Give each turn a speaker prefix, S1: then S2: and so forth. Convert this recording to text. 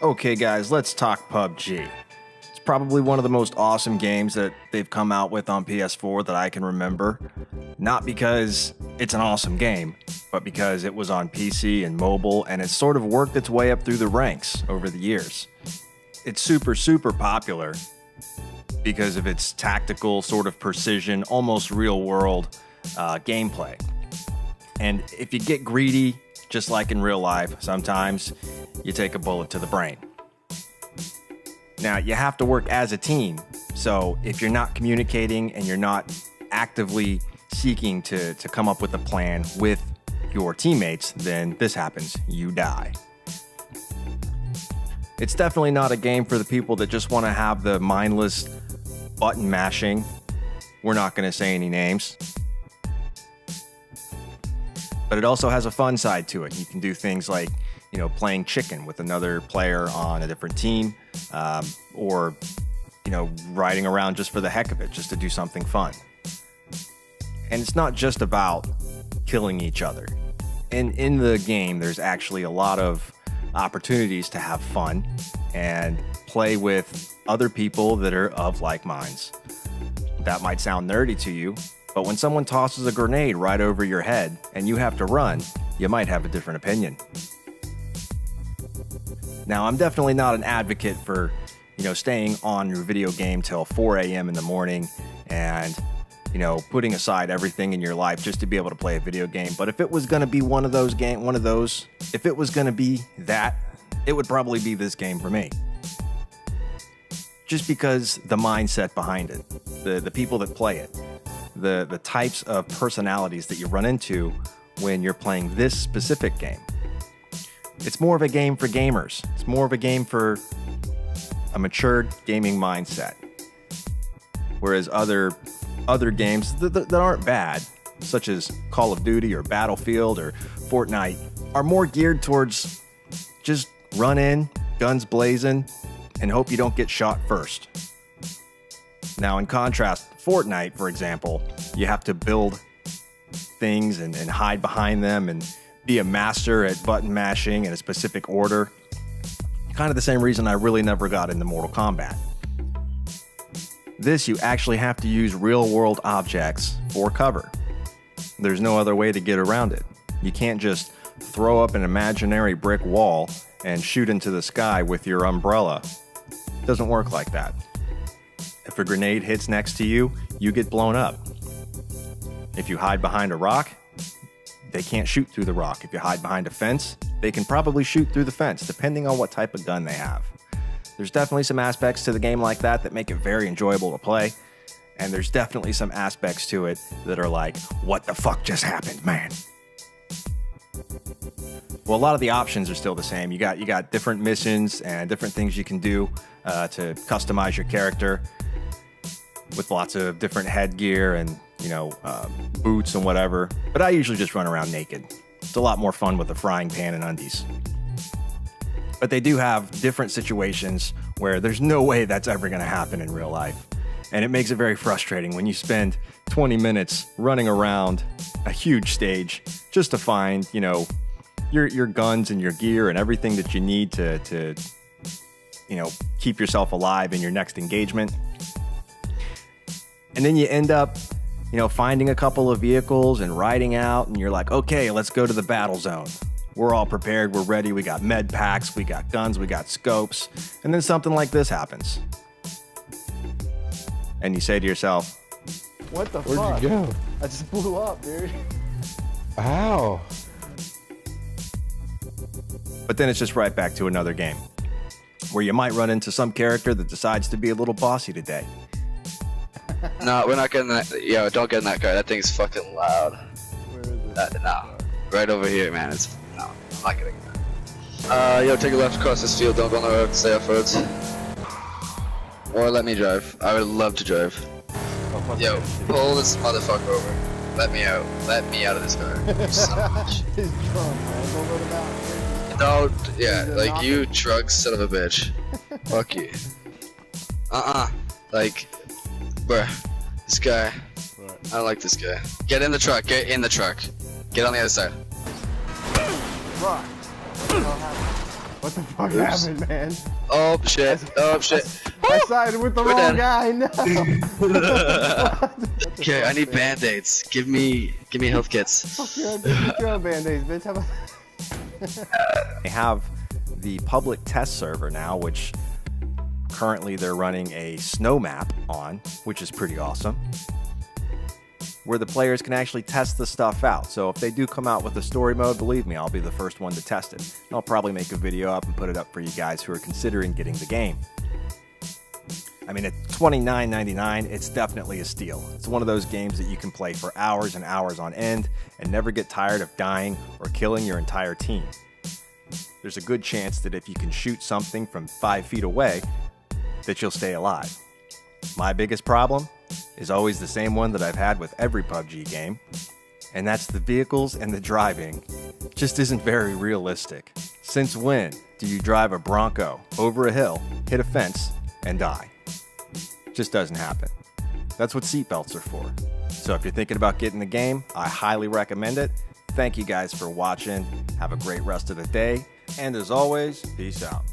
S1: Okay guys, let's talk PUBG. It's probably one of the most awesome games that they've come out with on PS4 that I can remember. Not because it's an awesome game, but because it was on PC and mobile and it's sort of worked its way up through the ranks over the years. It's super popular because of its tactical, sort of precision, almost real world gameplay. And if you get greedy, just like in real life, sometimes you take a bullet to the brain. Now, you have to work as a team, so if you're not communicating and you're not actively seeking to come up with a plan with your teammates, then this happens. You die. It's definitely not a game for the people that just want to have the mindless button mashing. We're not going to say any names. But it also has a fun side to it. You can do things like, playing chicken with another player on a different team, or, riding around just for the heck of it, just to do something fun. And it's not just about killing each other. In the game, there's actually a lot of opportunities to have fun and play with other people that are of like minds. That might sound nerdy to you, but when someone tosses a grenade right over your head and you have to run, you might have a different opinion. Now, I'm definitely not an advocate for, staying on your video game till 4 a.m. in the morning and, putting aside everything in your life just to be able to play a video game. But if it was going to be if it was going to be that, it would probably be this game for me. Just because the mindset behind it, the people that play it, the types of personalities that you run into when you're playing this specific game. It's more of a game for gamers. It's more of a game for a matured gaming mindset. Whereas other games that aren't bad, such as Call of Duty or Battlefield or Fortnite, are more geared towards just run in, guns blazing, and hope you don't get shot first. Now, in contrast, Fortnite, for example, you have to build things and hide behind them and be a master at button mashing in a specific order. Kind of the same reason I really never got into Mortal Kombat. This, you actually have to use real-world objects for cover. There's no other way to get around it. You can't just throw up an imaginary brick wall and shoot into the sky with your umbrella. It doesn't work like that. If a grenade hits next to you, you get blown up. If you hide behind a rock, they can't shoot through the rock. If you hide behind a fence, they can probably shoot through the fence, depending on what type of gun they have. There's definitely some aspects to the game like that make it very enjoyable to play. And there's definitely some aspects to it that are like, what the fuck just happened, man? Well, a lot of the options are still the same. You got different missions and different things you can do to customize your character with lots of different headgear and, boots and whatever. But I usually just run around naked. It's a lot more fun with a frying pan and undies. But they do have different situations where there's no way that's ever going to happen in real life. And it makes it very frustrating when you spend 20 minutes running around a huge stage just to find, your guns and your gear and everything that you need to keep yourself alive in your next engagement. And then you end up, finding a couple of vehicles and riding out, and you're like, okay, let's go to the battle zone. We're all prepared, we're ready, we got med packs, we got guns, we got scopes, and then something like this happens. And you say to yourself,
S2: what the fuck?
S3: Where'd you go?
S2: I just blew up, dude.
S3: Ow.
S1: But then it's just right back to another game, where you might run into some character that decides to be a little bossy today.
S4: No, we're not getting that. Yo, don't get in that car. That thing's fucking loud.
S2: Where is it?
S4: No. Right over here, man. No, I'm not getting that. Yo, take a left across this field. Don't go on the road. Stay off roads. Or let me drive. I would love to drive. Yo, pull this motherfucker over. Let me out. Let me out of this car. Son of a bitch.
S2: He's drunk, man. Don't let him out.
S4: Don't. Yeah, like you drug son of a bitch. Fuck you. Like, bruh, this guy. I don't like this guy. Get in the truck. Get in the truck. Get on the other side.
S2: Right. What the fuck
S4: Oops.
S2: happened, man?
S4: Oh shit. Oh shit.
S2: I sided with the
S4: We're
S2: wrong
S4: dead.
S2: guy. No.
S4: Okay, I need band-aids. Give me health kits.
S2: Fuck you, get your own band-aids, bitch. How about...
S1: They have the public test server now, which currently they're running a snow map on, which is pretty awesome, where the players can actually test the stuff out. So if they do come out with a story mode, believe me, I'll be the first one to test it. I'll probably make a video up and put it up for you guys who are considering getting the game. I mean, at $29.99, it's definitely a steal. It's one of those games that you can play for hours and hours on end and never get tired of dying or killing your entire team. There's a good chance that if you can shoot something from 5 feet away, that you'll stay alive. My biggest problem is always the same one that I've had with every PUBG game, and that's the vehicles and the driving just isn't very realistic. Since when do you drive a Bronco over a hill, hit a fence, and die? Just doesn't happen. That's what seatbelts are for. So if you're thinking about getting the game, I highly recommend it. Thank you guys for watching. Have a great rest of the day. And as always, peace out.